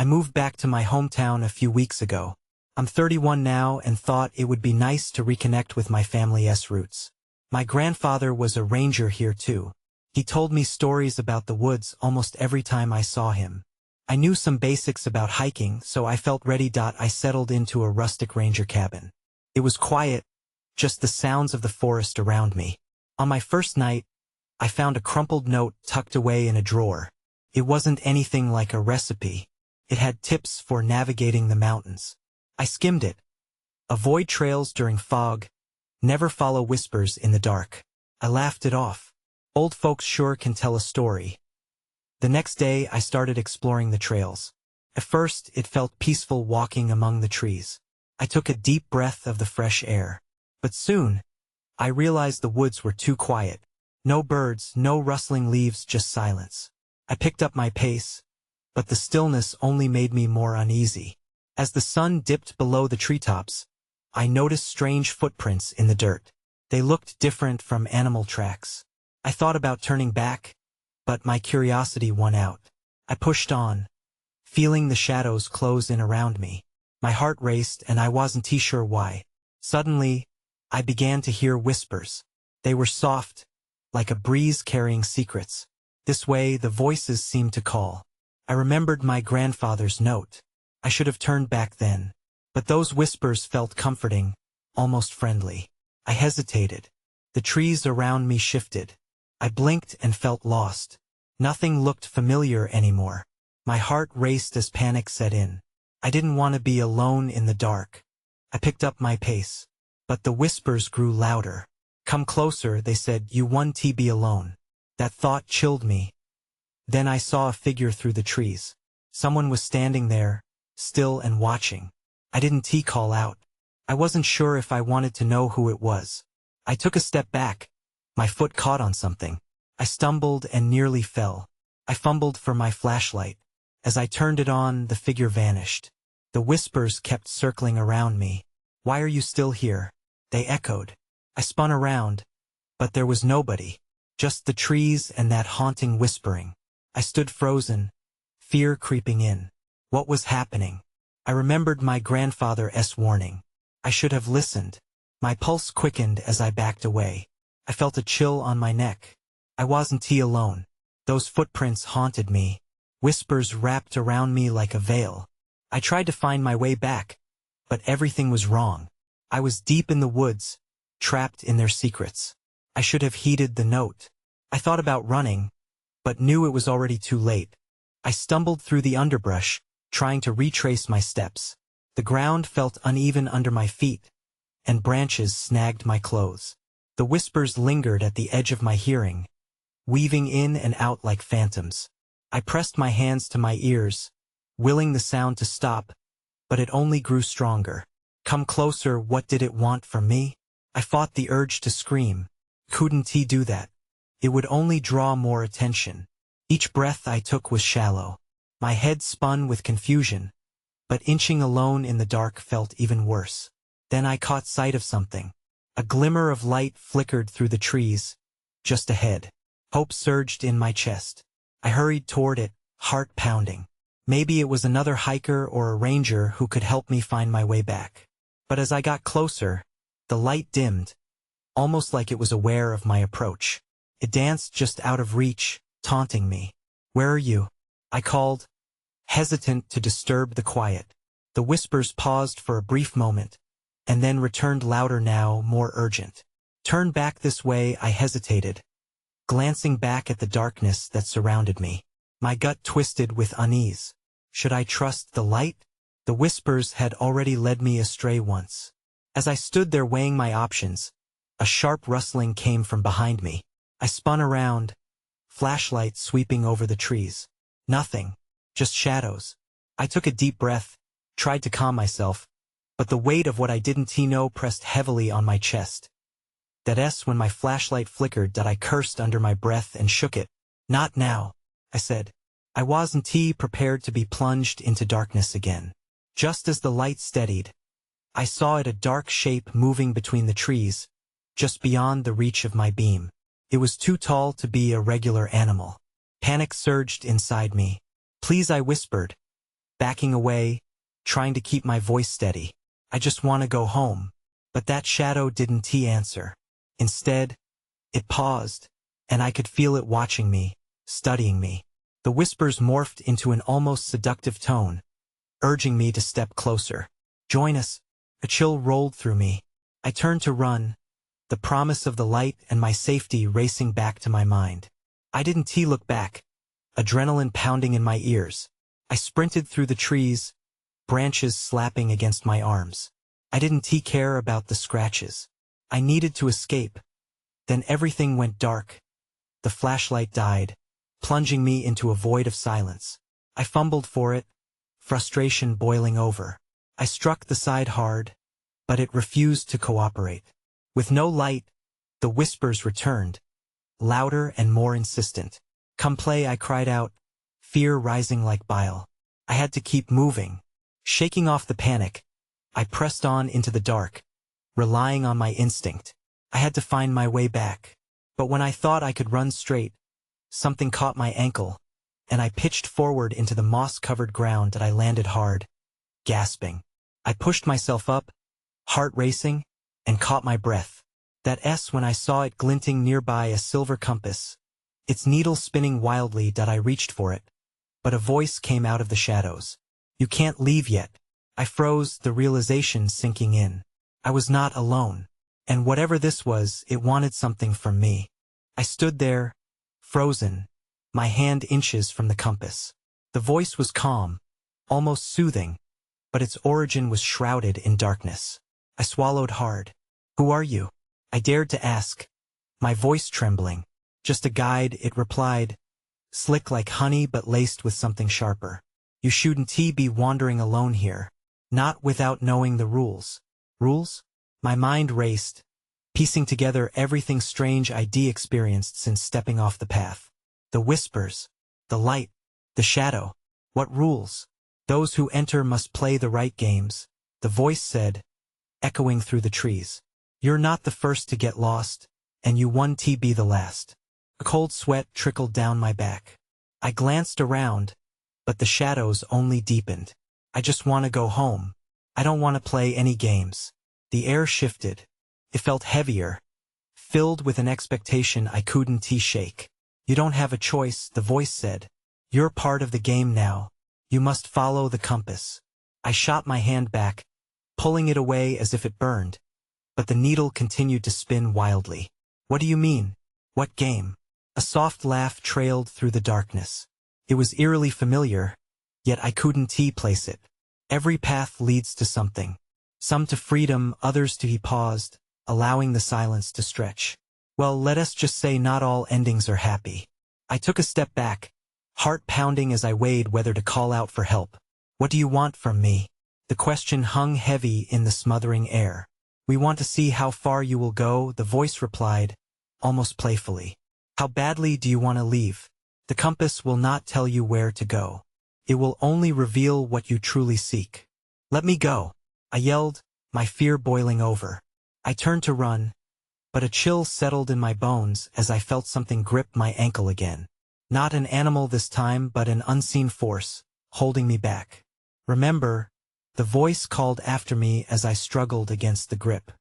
moved back to my hometown a few weeks ago. I'm 31 now and thought it would be nice to reconnect with my family's roots. My grandfather was a ranger here too. He told me stories about the woods almost every time I saw him. I knew some basics about hiking, so I felt ready. I settled into a rustic ranger cabin. It was quiet, just the sounds of the forest around me. On my first night, I found a crumpled note tucked away in a drawer. It wasn't anything like a recipe. It had tips for navigating the mountains. I skimmed it. Avoid trails during fog. Never follow whispers in the dark. I laughed it off. Old folks sure can tell a story. The next day, I started exploring the trails. At first, it felt peaceful walking among the trees. I took a deep breath of the fresh air. But soon, I realized the woods were too quiet. No birds, no rustling leaves, just silence. I picked up my pace, but the stillness only made me more uneasy. As the sun dipped below the treetops, I noticed strange footprints in the dirt. They looked different from animal tracks. I thought about turning back, but my curiosity won out. I pushed on, feeling the shadows close in around me. My heart raced and I wasn't sure why. Suddenly, I began to hear whispers. They were soft, like a breeze carrying secrets. This way, the voices seemed to call. I remembered my grandfather's note. I should have turned back then. But those whispers felt comforting, almost friendly. I hesitated. The trees around me shifted. I blinked and felt lost. Nothing looked familiar anymore. My heart raced as panic set in. I didn't want to be alone in the dark. I picked up my pace. But the whispers grew louder. Come closer, they said, you won't be alone. That thought chilled me. Then I saw a figure through the trees. Someone was standing there, still and watching. I didn't call out. I wasn't sure if I wanted to know who it was. I took a step back. My foot caught on something. I stumbled and nearly fell. I fumbled for my flashlight. As I turned it on, the figure vanished. The whispers kept circling around me. Why are you still here? They echoed. I spun around, but there was nobody. Just the trees and that haunting whispering. I stood frozen, fear creeping in. What was happening? I remembered my grandfather's warning. I should have listened. My pulse quickened as I backed away. I felt a chill on my neck. I wasn't alone. Those footprints haunted me. Whispers wrapped around me like a veil. I tried to find my way back, but everything was wrong. I was deep in the woods, trapped in their secrets. I should have heeded the note. I thought about running, but knew it was already too late. I stumbled through the underbrush, trying to retrace my steps. The ground felt uneven under my feet, and branches snagged my clothes. The whispers lingered at the edge of my hearing, weaving in and out like phantoms. I pressed my hands to my ears, willing the sound to stop, but it only grew stronger. Come closer, what did it want from me? I fought the urge to scream. Couldn't he do that? It would only draw more attention. Each breath I took was shallow. My head spun with confusion, but inching alone in the dark felt even worse. Then I caught sight of something. A glimmer of light flickered through the trees, just ahead. Hope surged in my chest. I hurried toward it, heart pounding. Maybe it was another hiker or a ranger who could help me find my way back. But as I got closer, the light dimmed, almost like it was aware of my approach. It danced just out of reach, taunting me. Where are you? I called, hesitant to disturb the quiet. The whispers paused for a brief moment, and then returned louder now, more urgent. Turn back this way, I hesitated, glancing back at the darkness that surrounded me. My gut twisted with unease. Should I trust the light? The whispers had already led me astray once. As I stood there weighing my options, a sharp rustling came from behind me. I spun around, flashlight sweeping over the trees. Nothing, just shadows. I took a deep breath, tried to calm myself, but the weight of what I didn't know pressed heavily on my chest. That's when my flashlight flickered that I cursed under my breath and shook it. Not now, I said. I wasn't prepared to be plunged into darkness again. Just as the light steadied, I saw it, a dark shape moving between the trees, just beyond the reach of my beam. It was too tall to be a regular animal. Panic surged inside me. Please, I whispered. backing away, trying to keep my voice steady. I just want to go home. But that shadow didn't answer. Instead, it paused, and I could feel it watching me, studying me. The whispers morphed into an almost seductive tone, urging me to step closer. Join us. A chill rolled through me. I turned to run, the promise of the light and my safety racing back to my mind. I didn't look back, adrenaline pounding in my ears. I sprinted through the trees, branches slapping against my arms. I didn't care about the scratches. I needed to escape. Then everything went dark. The flashlight died, plunging me into a void of silence. I fumbled for it, frustration boiling over. I struck the side hard, but it refused to cooperate. With no light, the whispers returned, louder and more insistent. Come play, I cried out, fear rising like bile. I had to keep moving. Shaking off the panic, I pressed on into the dark, relying on my instinct. I had to find my way back. But when I thought I could run straight, something caught my ankle, and I pitched forward into the moss-covered ground that I landed hard, gasping. I pushed myself up, heart racing, and caught my breath. That S when I saw it glinting nearby, a silver compass, its needle spinning wildly. That I reached for it, but a voice came out of the shadows. You can't leave yet. I froze, the realization sinking in. I was not alone. And whatever this was, it wanted something from me. I stood there, frozen, my hand inches from the compass. The voice was calm, almost soothing, but its origin was shrouded in darkness. I swallowed hard. Who are you? I dared to ask, my voice trembling. Just a guide, it replied, slick like honey but laced with something sharper. You shouldn't be wandering alone here, not without knowing the rules. Rules? My mind raced, piecing together everything strange I'd experienced since stepping off the path. The whispers, the light, the shadow. What rules? Those who enter must play the right games, the voice said, echoing through the trees. You're not the first to get lost, and you won't be the last. A cold sweat trickled down my back. I glanced around, but the shadows only deepened. I just want to go home. I don't want to play any games. The air shifted. It felt heavier, filled with an expectation I couldn't shake. You don't have a choice, the voice said. You're part of the game now. You must follow the compass. I shot my hand back, pulling it away as if it burned, but the needle continued to spin wildly. What do you mean? What game? A soft laugh trailed through the darkness. It was eerily familiar, yet I couldn't place it. Every path leads to something. Some to freedom, others to. He paused, allowing the silence to stretch. Well, let us just say not all endings are happy. I took a step back, heart pounding as I weighed whether to call out for help. What do you want from me? The question hung heavy in the smothering air. We want to see how far you will go, the voice replied, almost playfully. How badly do you want to leave? The compass will not tell you where to go. It will only reveal what you truly seek. Let me go, I yelled, my fear boiling over. I turned to run, but a chill settled in my bones as I felt something grip my ankle again. Not an animal this time, but an unseen force, holding me back. Remember, the voice called after me as I struggled against the grip.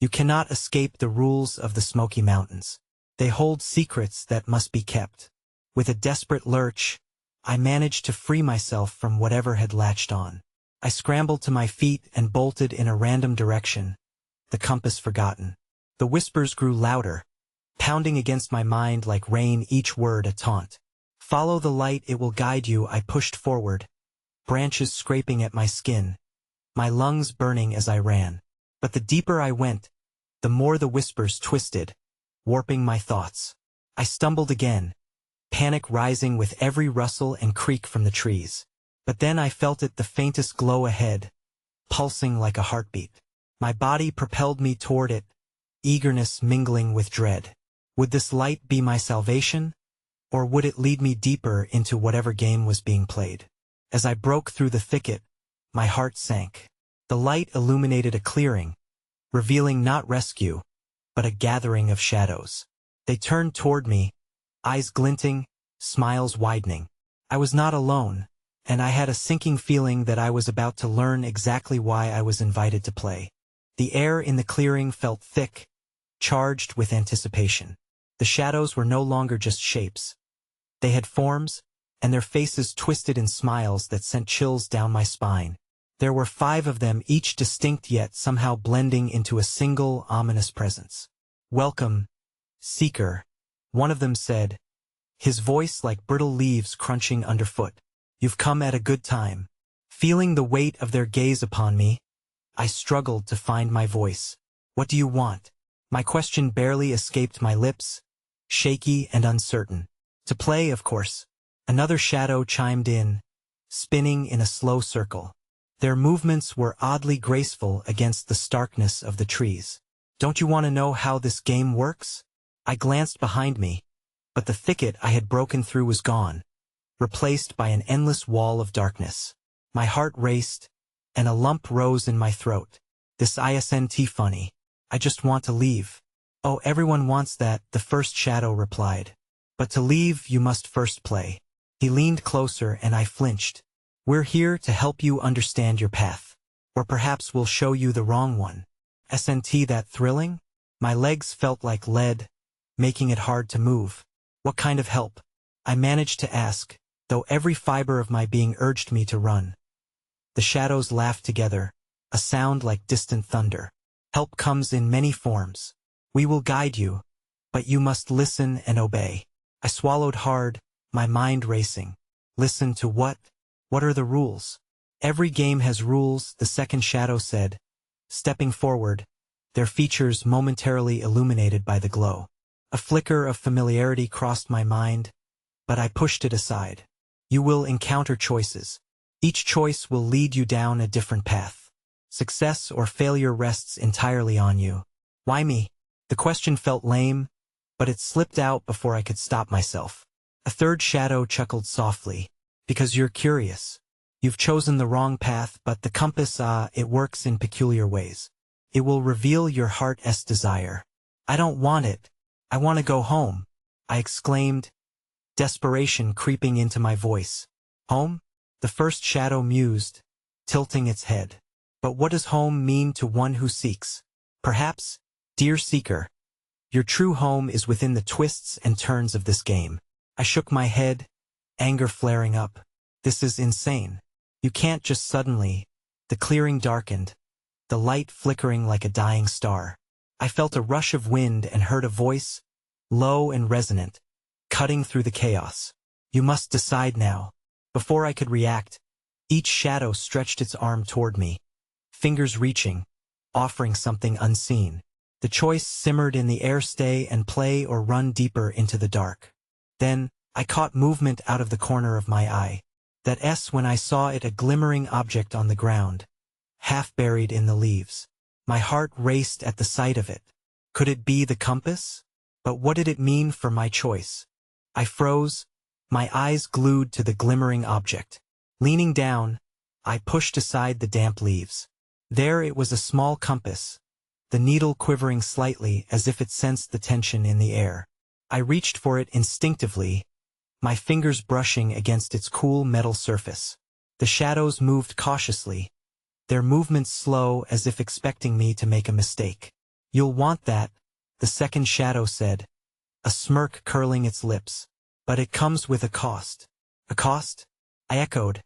You cannot escape the rules of the Smoky Mountains. They hold secrets that must be kept. With a desperate lurch, I managed to free myself from whatever had latched on. I scrambled to my feet and bolted in a random direction, the compass forgotten. The whispers grew louder, pounding against my mind like rain, each word a taunt. Follow the light, it will guide you. I pushed forward, branches scraping at my skin, my lungs burning as I ran. But the deeper I went, the more the whispers twisted, warping my thoughts. I stumbled again, panic rising with every rustle and creak from the trees. But then I felt it, the faintest glow ahead, pulsing like a heartbeat. My body propelled me toward it, eagerness mingling with dread. Would this light be my salvation, or would it lead me deeper into whatever game was being played? As I broke through the thicket, my heart sank. The light illuminated a clearing, revealing not rescue, but a gathering of shadows. They turned toward me, eyes glinting, smiles widening. I was not alone, and I had a sinking feeling that I was about to learn exactly why I was invited to play. The air in the clearing felt thick, charged with anticipation. The shadows were no longer just shapes. They had forms, and their faces twisted in smiles that sent chills down my spine. There were 5 of them, each distinct yet somehow blending into a single, ominous presence. "Welcome, Seeker," one of them said, his voice like brittle leaves crunching underfoot. "You've come at a good time." Feeling the weight of their gaze upon me, I struggled to find my voice. "What do you want?" My question barely escaped my lips, shaky and uncertain. "To play, of course." Another shadow chimed in, spinning in a slow circle. Their movements were oddly graceful against the starkness of the trees. "Don't you want to know how this game works?" I glanced behind me, but the thicket I had broken through was gone, replaced by an endless wall of darkness. My heart raced, and a lump rose in my throat. "This isn't funny. I just want to leave." "Oh, everyone wants that," the first shadow replied. "But to leave, you must first play." He leaned closer and I flinched. "We're here to help you understand your path. Or perhaps we'll show you the wrong one." "Isn't that thrilling?" My legs felt like lead, making it hard to move. "What kind of help?" I managed to ask, though every fiber of my being urged me to run. The shadows laughed together, a sound like distant thunder. "Help comes in many forms. We will guide you, but you must listen and obey." I swallowed hard, my mind racing. "Listen to what? What are the rules?" "Every game has rules," the second shadow said, stepping forward, their features momentarily illuminated by the glow. A flicker of familiarity crossed my mind, but I pushed it aside. "You will encounter choices. Each choice will lead you down a different path. Success or failure rests entirely on you." "Why me?" The question felt lame, but it slipped out before I could stop myself. A third shadow chuckled softly. "Because you're curious. You've chosen the wrong path, but the compass, it works in peculiar ways. It will reveal your heart's desire." "I don't want it. I want to go home," I exclaimed, desperation creeping into my voice. "Home?" the first shadow mused, tilting its head. "But what does home mean to one who seeks? Perhaps, dear seeker, your true home is within the twists and turns of this game." I shook my head, anger flaring up. "This is insane. You can't just suddenly." The clearing darkened, the light flickering like a dying star. I felt a rush of wind and heard a voice, low and resonant, cutting through the chaos. "You must decide now." Before I could react, each shadow stretched its arm toward me, fingers reaching, offering something unseen. The choice simmered in the air: stay and play or run deeper into the dark. Then, I caught movement out of the corner of my eye. That S when I saw it, a glimmering object on the ground, half buried in the leaves. My heart raced at the sight of it. Could it be the compass? But what did it mean for my choice? I froze, my eyes glued to the glimmering object. Leaning down, I pushed aside the damp leaves. There it was, a small compass, the needle quivering slightly as if it sensed the tension in the air. I reached for it instinctively, my fingers brushing against its cool metal surface. The shadows moved cautiously, their movements slow as if expecting me to make a mistake. "You'll want that," the second shadow said, a smirk curling its lips. "But it comes with a cost." "A cost?" I echoed,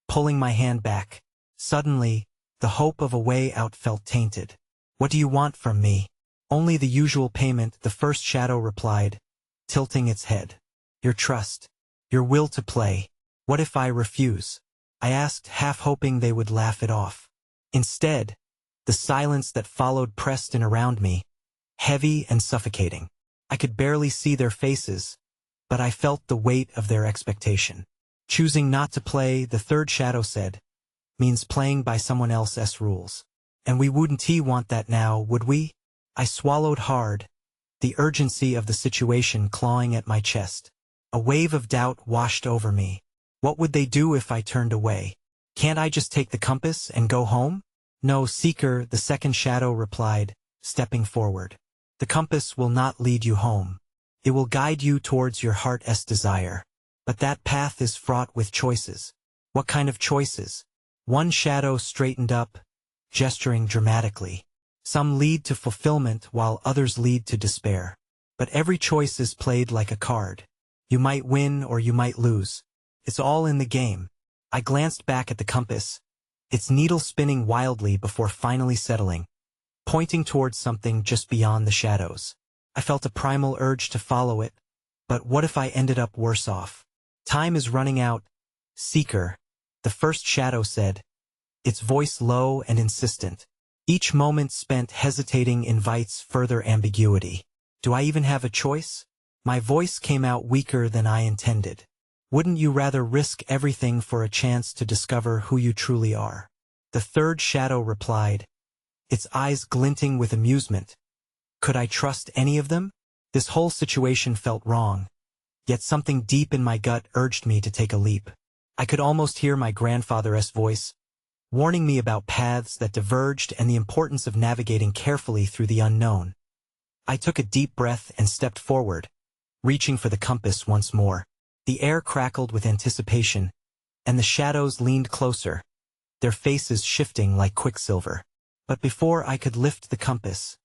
pulling my hand back. Suddenly, the hope of a way out felt tainted. "What do you want from me?" "Only the usual payment," the first shadow replied, tilting its head. "Your trust. Your will to play." "What if I refuse?" I asked, half hoping they would laugh it off. Instead, the silence that followed pressed in around me, heavy and suffocating. I could barely see their faces, but I felt the weight of their expectation. "Choosing not to play," the third shadow said, "means playing by someone else's rules. And we wouldn't want that now, would we?" I swallowed hard, the urgency of the situation clawing at my chest. A wave of doubt washed over me. What would they do if I turned away? "Can't I just take the compass and go home?" "No, Seeker," the second shadow replied, stepping forward. "The compass will not lead you home. It will guide you towards your heart's desire. But that path is fraught with choices. What kind of choices? One shadow straightened up, gesturing dramatically. Some lead to fulfillment while others lead to despair. But every choice is played like a card. You might win or you might lose. It's all in the game. I glanced back at the compass, its needle spinning wildly before finally settling, pointing towards something just beyond the shadows. I felt a primal urge to follow it, but what if I ended up worse off? Time is running out, Seeker, the first shadow said, its voice low and insistent. Each moment spent hesitating invites further ambiguity. Do I even have a choice? My voice came out weaker than I intended. Wouldn't you rather risk everything for a chance to discover who you truly are? The third shadow replied, its eyes glinting with amusement. Could I trust any of them? This whole situation felt wrong, yet something deep in my gut urged me to take a leap. I could almost hear my grandfather's voice, warning me about paths that diverged and the importance of navigating carefully through the unknown. I took a deep breath and stepped forward, reaching for the compass once more. The air crackled with anticipation, and the shadows leaned closer, their faces shifting like quicksilver. But before I could lift the compass,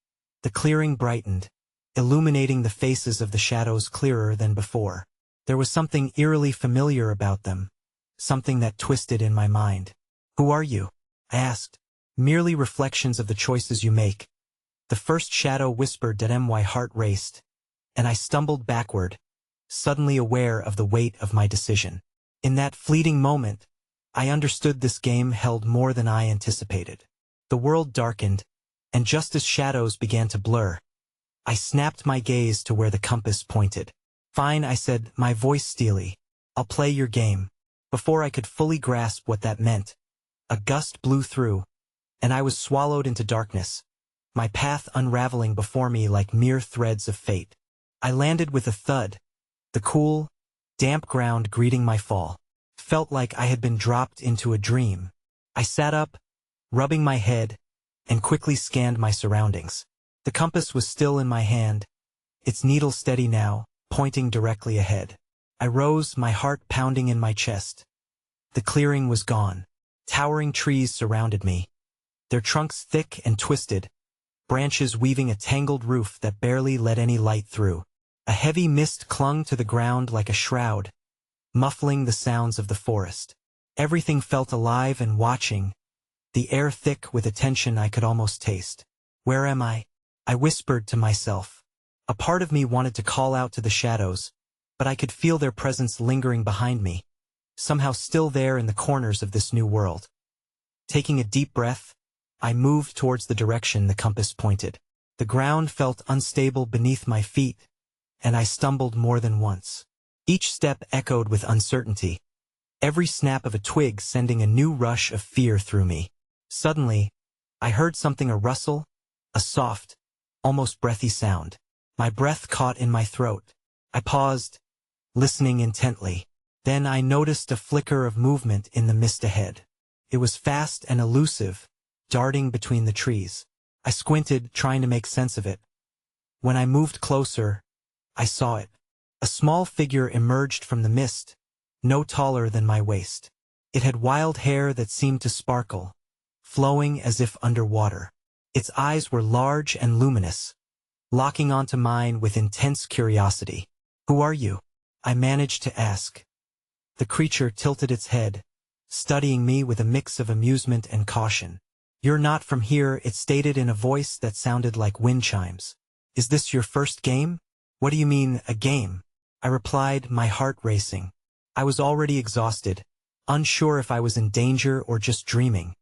the clearing brightened, illuminating the faces of the shadows clearer than before. There was something eerily familiar about them, something that twisted in my mind. Who are you? I asked. Merely reflections of the choices you make. The first shadow whispered that my heart raced, and I stumbled backward, suddenly aware of the weight of my decision. In that fleeting moment, I understood this game held more than I anticipated. The world darkened, and just as shadows began to blur, I snapped my gaze to where the compass pointed. Fine, I said, my voice steely. I'll play your game. Before I could fully grasp what that meant, a gust blew through, and I was swallowed into darkness, my path unraveling before me like mere threads of fate. I landed with a thud, the cool, damp ground greeting my fall. Felt like I had been dropped into a dream. I sat up, rubbing my head, and quickly scanned my surroundings. The compass was still in my hand, its needle steady now, pointing directly ahead. I rose, my heart pounding in my chest. The clearing was gone. Towering trees surrounded me, their trunks thick and twisted, branches weaving a tangled roof that barely let any light through. A heavy mist clung to the ground like a shroud, muffling the sounds of the forest. Everything felt alive and watching, the air thick with a tension I could almost taste. Where am I? I whispered to myself. A part of me wanted to call out to the shadows, but I could feel their presence lingering behind me, somehow still there in the corners of this new world. Taking a deep breath, I moved towards the direction the compass pointed. The ground felt unstable beneath my feet, and I stumbled more than once. Each step echoed with uncertainty, every snap of a twig sending a new rush of fear through me. Suddenly, I heard something, a rustle, a soft, almost breathy sound. My breath caught in my throat. I paused, listening intently. Then I noticed a flicker of movement in the mist ahead. It was fast and elusive, darting between the trees. I squinted, trying to make sense of it. When I moved closer, I saw it. A small figure emerged from the mist, no taller than my waist. It had wild hair that seemed to sparkle, flowing as if underwater. Its eyes were large and luminous, locking onto mine with intense curiosity. Who are you? I managed to ask. The creature tilted its head, studying me with a mix of amusement and caution. You're not from here, it stated in a voice that sounded like wind chimes. Is this your first game? What do you mean, a game? I replied, my heart racing. I was already exhausted, unsure if I was in danger or just dreaming.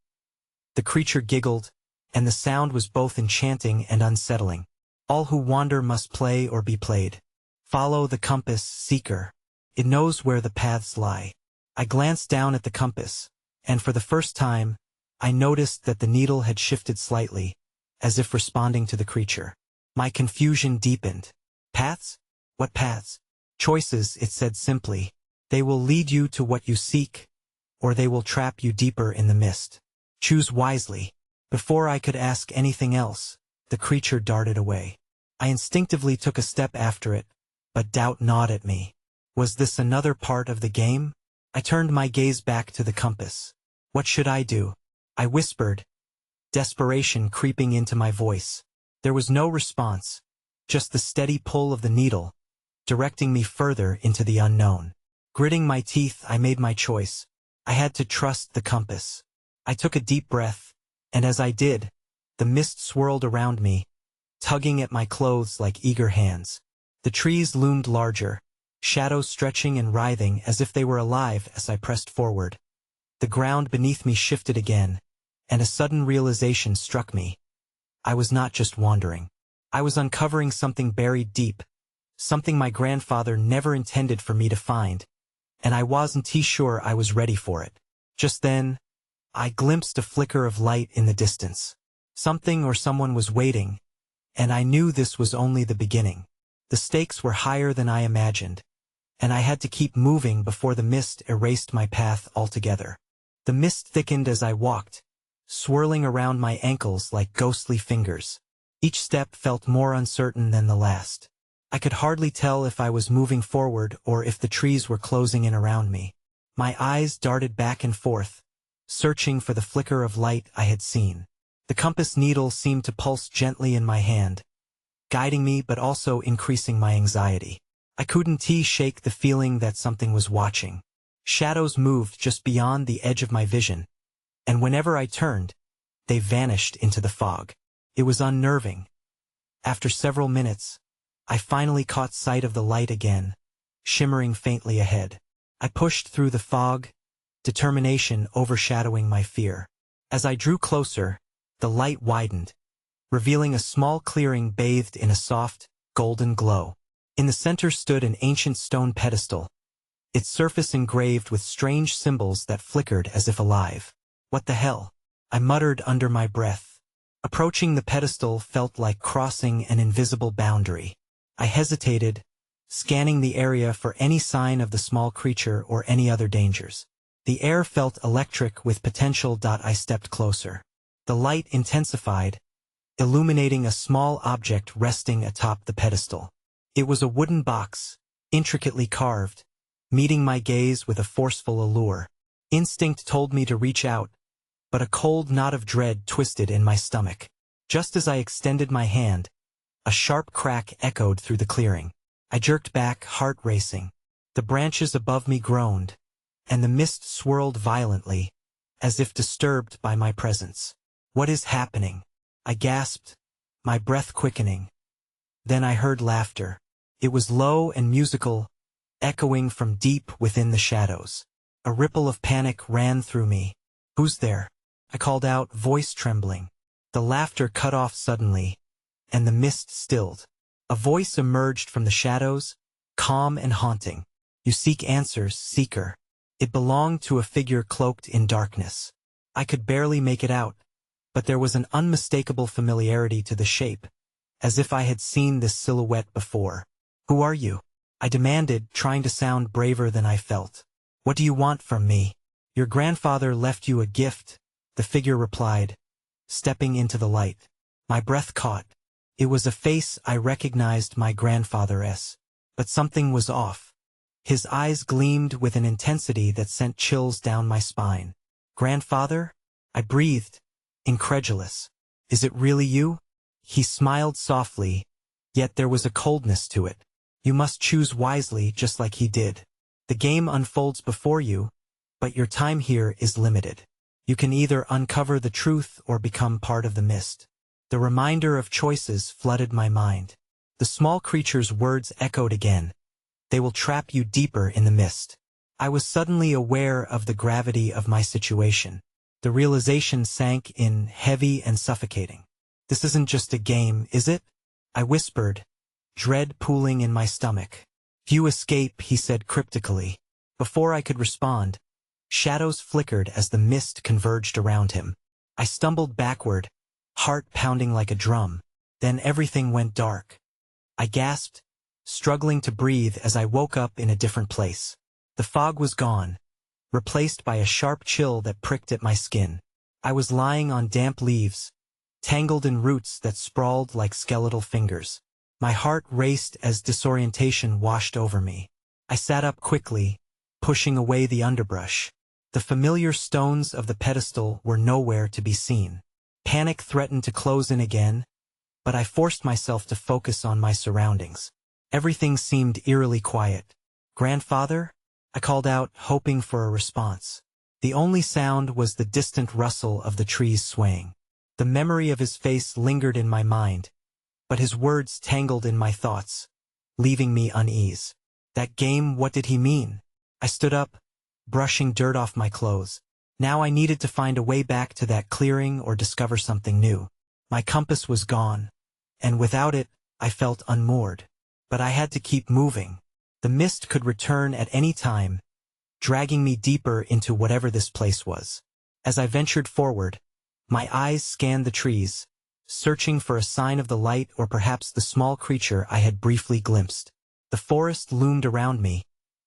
The creature giggled, and the sound was both enchanting and unsettling. All who wander must play or be played. Follow the compass, seeker. It knows where the paths lie. I glanced down at the compass, and for the first time, I noticed that the needle had shifted slightly, as if responding to the creature. My confusion deepened. Paths? What paths? Choices, it said simply. They will lead you to what you seek, or they will trap you deeper in the mist. Choose wisely. Before I could ask anything else, the creature darted away. I instinctively took a step after it, but doubt gnawed at me. Was this another part of the game? I turned my gaze back to the compass. What should I do? I whispered, desperation creeping into my voice. There was no response, just the steady pull of the needle, directing me further into the unknown. Gritting my teeth, I made my choice. I had to trust the compass. I took a deep breath, and as I did, the mist swirled around me, tugging at my clothes like eager hands. The trees loomed larger, shadows stretching and writhing as if they were alive as I pressed forward. The ground beneath me shifted again, and a sudden realization struck me. I was not just wandering. I was uncovering something buried deep, something my grandfather never intended for me to find, and I wasn't sure I was ready for it. Just then, I glimpsed a flicker of light in the distance. Something or someone was waiting, and I knew this was only the beginning. The stakes were higher than I imagined, and I had to keep moving before the mist erased my path altogether. The mist thickened as I walked, swirling around my ankles like ghostly fingers. Each step felt more uncertain than the last. I could hardly tell if I was moving forward or if the trees were closing in around me. My eyes darted back and forth, searching for the flicker of light I had seen. The compass needle seemed to pulse gently in my hand, guiding me but also increasing my anxiety. I couldn't shake the feeling that something was watching. Shadows moved just beyond the edge of my vision, and whenever I turned, they vanished into the fog. It was unnerving. After several minutes, I finally caught sight of the light again, shimmering faintly ahead. I pushed through the fog, determination overshadowing my fear. As I drew closer, the light widened, revealing a small clearing bathed in a soft, golden glow. In the center stood an ancient stone pedestal, its surface engraved with strange symbols that flickered as if alive. What the hell? I muttered under my breath. Approaching the pedestal felt like crossing an invisible boundary. I hesitated, scanning the area for any sign of the small creature or any other dangers. The air felt electric with potential. I stepped closer. The light intensified, illuminating a small object resting atop the pedestal. It was a wooden box, intricately carved, meeting my gaze with a forceful allure. Instinct told me to reach out, but a cold knot of dread twisted in my stomach. Just as I extended my hand, a sharp crack echoed through the clearing. I jerked back, heart racing. The branches above me groaned, and the mist swirled violently, as if disturbed by my presence. What is happening? I gasped, my breath quickening. Then I heard laughter. It was low and musical, echoing from deep within the shadows. A ripple of panic ran through me. Who's there? I called out, voice trembling. The laughter cut off suddenly, and the mist stilled. A voice emerged from the shadows, calm and haunting. You seek answers, seeker. It belonged to a figure cloaked in darkness. I could barely make it out, but there was an unmistakable familiarity to the shape, as if I had seen this silhouette before. Who are you? I demanded, trying to sound braver than I felt. What do you want from me? Your grandfather left you a gift, the figure replied, stepping into the light. My breath caught. It was a face I recognized my grandfather's, but something was off. His eyes gleamed with an intensity that sent chills down my spine. Grandfather? I breathed, incredulous. Is it really you? He smiled softly, yet there was a coldness to it. You must choose wisely, just like he did. The game unfolds before you, but your time here is limited. You can either uncover the truth or become part of the mist. The reminder of choices flooded my mind. The small creature's words echoed again. They will trap you deeper in the mist. I was suddenly aware of the gravity of my situation. The realization sank in, heavy and suffocating. This isn't just a game, is it? I whispered, dread pooling in my stomach. Few escape, he said cryptically. Before I could respond, shadows flickered as the mist converged around him. I stumbled backward, heart pounding like a drum. Then everything went dark. I gasped, struggling to breathe as I woke up in a different place. The fog was gone, replaced by a sharp chill that pricked at my skin. I was lying on damp leaves, tangled in roots that sprawled like skeletal fingers. My heart raced as disorientation washed over me. I sat up quickly, pushing away the underbrush. The familiar stones of the pedestal were nowhere to be seen. Panic threatened to close in again, but I forced myself to focus on my surroundings. Everything seemed eerily quiet. "Grandfather?" I called out, hoping for a response. The only sound was the distant rustle of the trees swaying. The memory of his face lingered in my mind, but his words tangled in my thoughts, leaving me unease. That game, what did he mean? I stood up, brushing dirt off my clothes. Now I needed to find a way back to that clearing or discover something new. My compass was gone, and without it, I felt unmoored. But I had to keep moving. The mist could return at any time, dragging me deeper into whatever this place was. As I ventured forward, my eyes scanned the trees, searching for a sign of the light or perhaps the small creature I had briefly glimpsed. The forest loomed around me,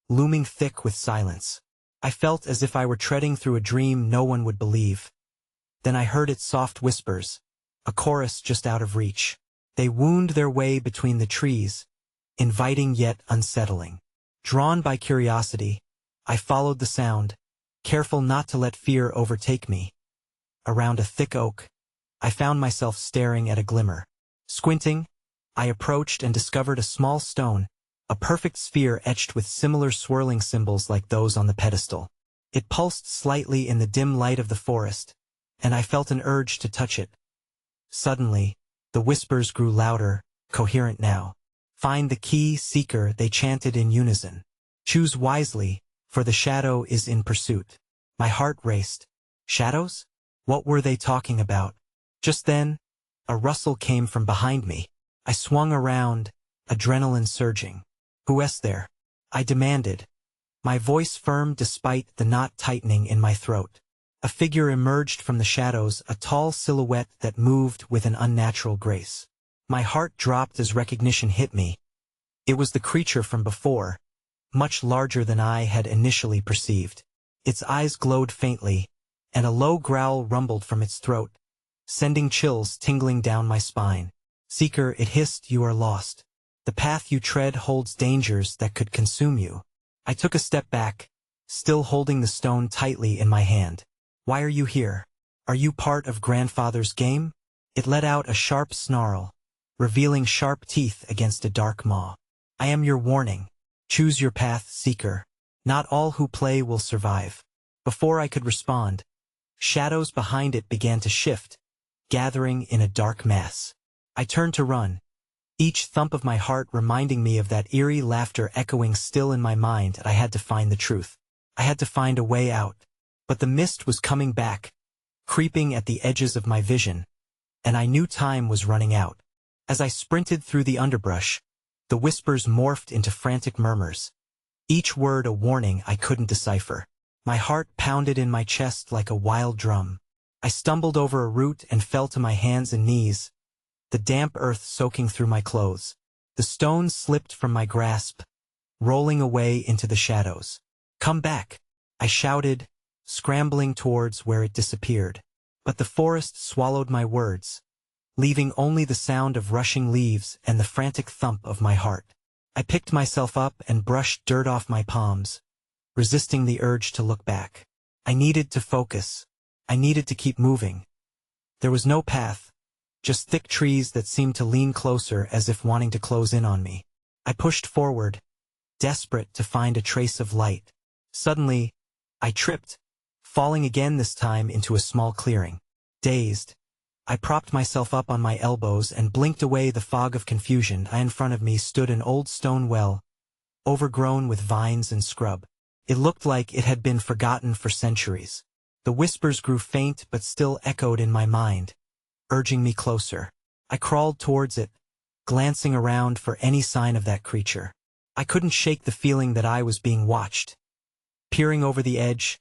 looming thick with silence. I felt as if I were treading through a dream no one would believe. Then I heard its soft whispers, a chorus just out of reach. They wound their way between the trees, inviting yet unsettling. Drawn by curiosity, I followed the sound, careful not to let fear overtake me. Around a thick oak, I found myself staring at a glimmer. Squinting, I approached and discovered a small stone, a perfect sphere etched with similar swirling symbols like those on the pedestal. It pulsed slightly in the dim light of the forest, and I felt an urge to touch it. Suddenly, the whispers grew louder, coherent now. "Find the key, seeker," they chanted in unison. "Choose wisely, for the shadow is in pursuit." My heart raced. Shadows? What were they talking about? Just then, a rustle came from behind me. I swung around, adrenaline surging. "Who's there?" I demanded, my voice firm despite the knot tightening in my throat. A figure emerged from the shadows, a tall silhouette that moved with an unnatural grace. My heart dropped as recognition hit me. It was the creature from before, much larger than I had initially perceived. Its eyes glowed faintly, and a low growl rumbled from its throat, sending chills tingling down my spine. "Seeker," it hissed, "you are lost. The path you tread holds dangers that could consume you." I took a step back, still holding the stone tightly in my hand. "Why are you here? Are you part of Grandfather's game?" It let out a sharp snarl, revealing sharp teeth against a dark maw. "I am your warning. Choose your path, Seeker. Not all who play will survive." Before I could respond, shadows behind it began to shift, gathering in a dark mass. I turned to run, each thump of my heart reminding me of that eerie laughter echoing still in my mind. I had to find the truth. I had to find a way out. But the mist was coming back, creeping at the edges of my vision, and I knew time was running out. As I sprinted through the underbrush, the whispers morphed into frantic murmurs, each word a warning I couldn't decipher. My heart pounded in my chest like a wild drum. I stumbled over a root and fell to my hands and knees, the damp earth soaking through my clothes. The stone slipped from my grasp, rolling away into the shadows. "Come back," I shouted, scrambling towards where it disappeared. But the forest swallowed my words, leaving only the sound of rushing leaves and the frantic thump of my heart. I picked myself up and brushed dirt off my palms, resisting the urge to look back. I needed to focus. I needed to keep moving. There was no path, just thick trees that seemed to lean closer as if wanting to close in on me. I pushed forward, desperate to find a trace of light. Suddenly, I tripped, falling again, this time into a small clearing. Dazed, I propped myself up on my elbows and blinked away the fog of confusion. In front of me stood an old stone well, overgrown with vines and scrub. It looked like it had been forgotten for centuries. The whispers grew faint but still echoed in my mind, urging me closer. I crawled towards it, glancing around for any sign of that creature. I couldn't shake the feeling that I was being watched. Peering over the edge,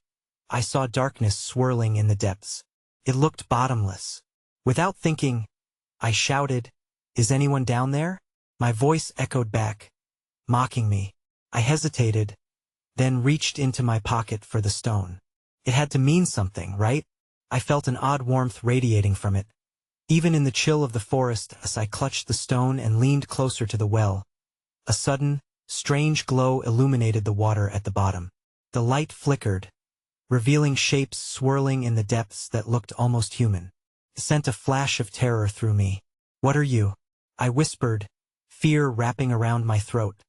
I saw darkness swirling in the depths. It looked bottomless. Without thinking, I shouted, "Is anyone down there?" My voice echoed back, mocking me. I hesitated, then reached into my pocket for the stone. It had to mean something, right? I felt an odd warmth radiating from it, even in the chill of the forest. As I clutched the stone and leaned closer to the well, a sudden, strange glow illuminated the water at the bottom. The light flickered, revealing shapes swirling in the depths that looked almost human. It sent a flash of terror through me. "What are you?" I whispered, fear wrapping around my throat.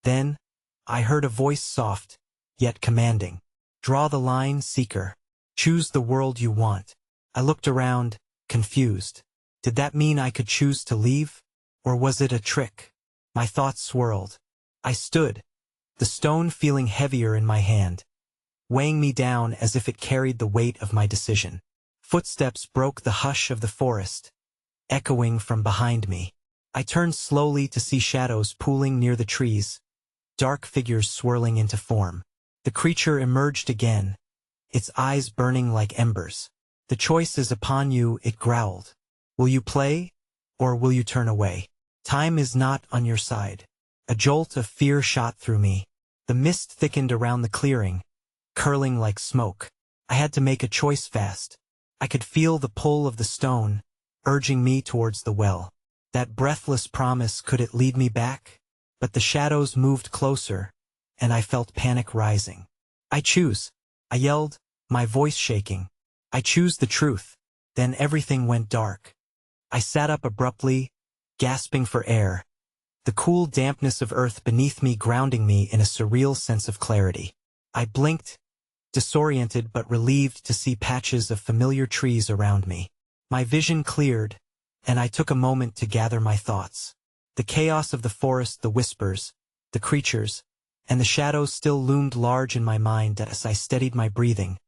Then, I heard a voice soft, yet commanding. "Draw the line, seeker. Choose the world you want." I looked around, confused. Did that mean I could choose to leave? Or was it a trick? My thoughts swirled. I stood, the stone feeling heavier in my hand, weighing me down as if it carried the weight of my decision. Footsteps broke the hush of the forest, echoing from behind me. I turned slowly to see shadows pooling near the trees, dark figures swirling into form. The creature emerged again, its eyes burning like embers. "The choice is upon you," it growled. "Will you play, or will you turn away? Time is not on your side." A jolt of fear shot through me. The mist thickened around the clearing, curling like smoke. I had to make a choice fast. I could feel the pull of the stone, urging me towards the well. That breathless promise, could it lead me back? But the shadows moved closer, and I felt panic rising. "I choose," I yelled, my voice shaking. "I choose the truth." Then everything went dark. I sat up abruptly, gasping for air, the cool dampness of earth beneath me grounding me in a surreal sense of clarity. I blinked, disoriented but relieved to see patches of familiar trees around me. My vision cleared, and I took a moment to gather my thoughts. The chaos of the forest, the whispers, the creatures, and the shadows still loomed large in my mind as I steadied my breathing.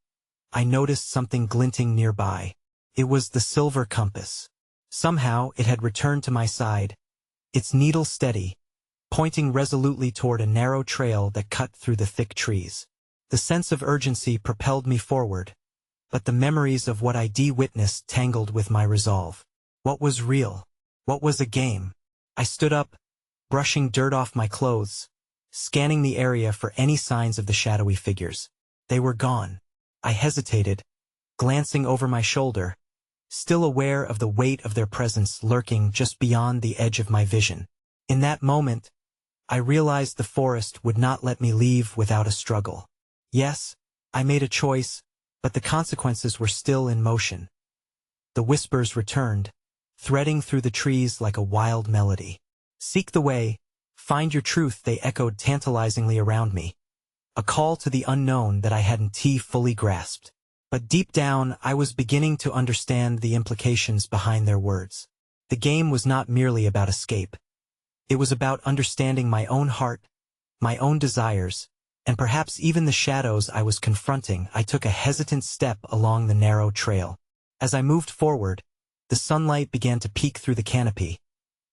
I noticed something glinting nearby. It was the silver compass. Somehow it had returned to my side, its needle steady, pointing resolutely toward a narrow trail that cut through the thick trees. The sense of urgency propelled me forward, but the memories of what I witnessed tangled with my resolve. What was real? What was a game? I stood up, brushing dirt off my clothes, scanning the area for any signs of the shadowy figures. They were gone. I hesitated, glancing over my shoulder, still aware of the weight of their presence lurking just beyond the edge of my vision. In that moment, I realized the forest would not let me leave without a struggle. Yes, I made a choice, but the consequences were still in motion. The whispers returned, threading through the trees like a wild melody. "Seek the way, find your truth," they echoed tantalizingly around me. A call to the unknown that I hadn't fully grasped. But deep down, I was beginning to understand the implications behind their words. The game was not merely about escape. It was about understanding my own heart, my own desires, and perhaps even the shadows I was confronting. I took a hesitant step along the narrow trail. As I moved forward, the sunlight began to peek through the canopy,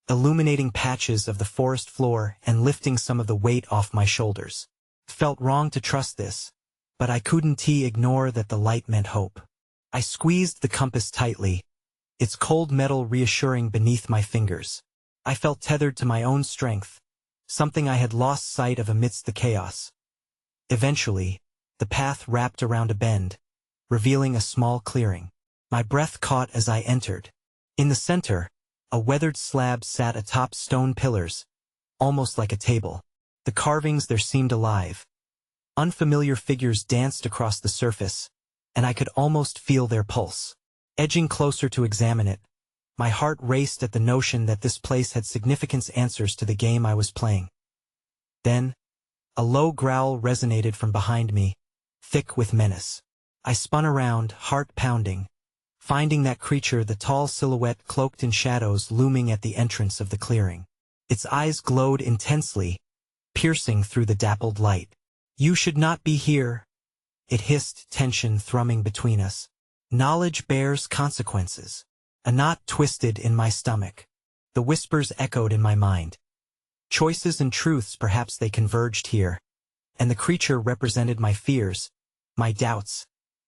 illuminating patches of the forest floor and lifting some of the weight off my shoulders. It felt wrong to trust this, but I couldn't ignore that the light meant hope. I squeezed the compass tightly, its cold metal reassuring beneath my fingers. I felt tethered to my own strength, something I had lost sight of amidst the chaos. Eventually, the path wrapped around a bend, revealing a small clearing. My breath caught as I entered. In the center, a weathered slab sat atop stone pillars, almost like a table. The carvings there seemed alive. Unfamiliar figures danced across the surface, and I could almost feel their pulse. Edging closer to examine it, my heart raced at the notion that this place had significant answers to the game I was playing. Then, a low growl resonated from behind me, thick with menace. I spun around, heart pounding, finding that creature, the tall silhouette cloaked in shadows looming at the entrance of the clearing. Its eyes glowed intensely, piercing through the dappled light. "You should not be here," it hissed, tension thrumming between us. "Knowledge bears consequences." A knot twisted in my stomach. The whispers echoed in my mind. Choices and truths, perhaps they converged here. And the creature represented my fears, my doubts,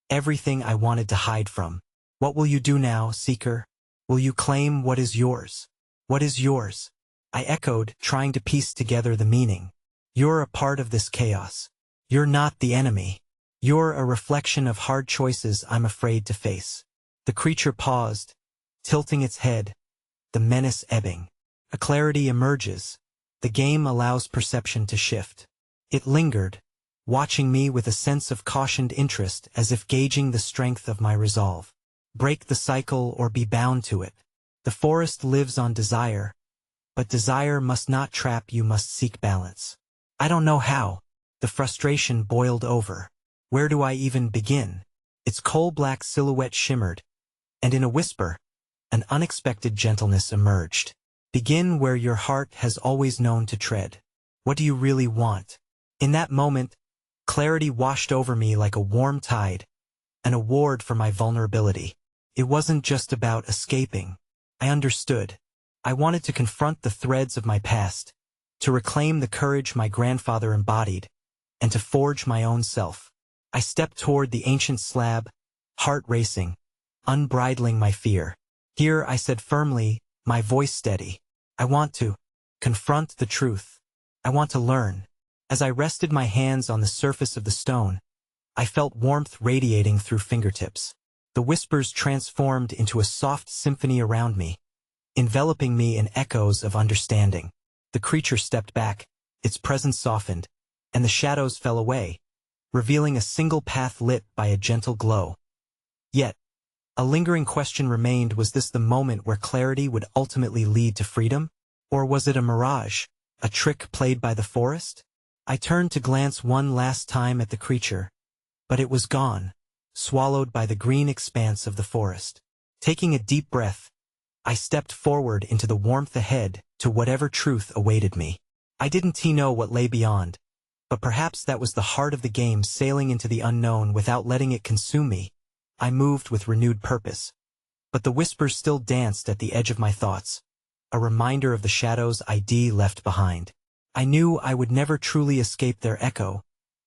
everything I wanted to hide from. "What will you do now, Seeker? Will you claim what is yours?" "What is yours?" I echoed, trying to piece together the meaning. "You're a part of this chaos. You're not the enemy. You're a reflection of hard choices I'm afraid to face." The creature paused, tilting its head, the menace ebbing. A clarity emerges. The game allows perception to shift. It lingered, watching me with a sense of cautioned interest as if gauging the strength of my resolve. Break the cycle or be bound to it. The forest lives on desire, but desire must not trap you, must seek balance. I don't know how. The frustration boiled over. Where do I even begin? Its coal-black silhouette shimmered, and in a whisper, an unexpected gentleness emerged. Begin where your heart has always known to tread. What do you really want? In that moment, clarity washed over me like a warm tide, an award for my vulnerability. It wasn't just about escaping. I understood. I wanted to confront the threads of my past, to reclaim the courage my grandfather embodied, and to forge my own self. I stepped toward the ancient slab, heart racing, unbridling my fear. Here, I said firmly, my voice steady. I want to confront the truth. I want to learn. As I rested my hands on the surface of the stone, I felt warmth radiating through fingertips. The whispers transformed into a soft symphony around me, enveloping me in echoes of understanding. The creature stepped back, its presence softened, and the shadows fell away, revealing a single path lit by a gentle glow. Yet, a lingering question remained: was this the moment where clarity would ultimately lead to freedom? Or was it a mirage, a trick played by the forest? I turned to glance one last time at the creature, but it was gone, swallowed by the green expanse of the forest. Taking a deep breath, I stepped forward into the warmth ahead to whatever truth awaited me. I didn't know what lay beyond, but perhaps that was the heart of the game, sailing into the unknown without letting it consume me. I moved with renewed purpose, but the whispers still danced at the edge of my thoughts, a reminder of the shadows I'd left behind. I knew I would never truly escape their echo,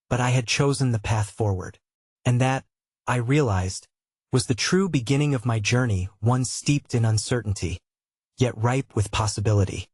but I had chosen the path forward. And that, I realized, was the true beginning of my journey, one steeped in uncertainty, yet ripe with possibility.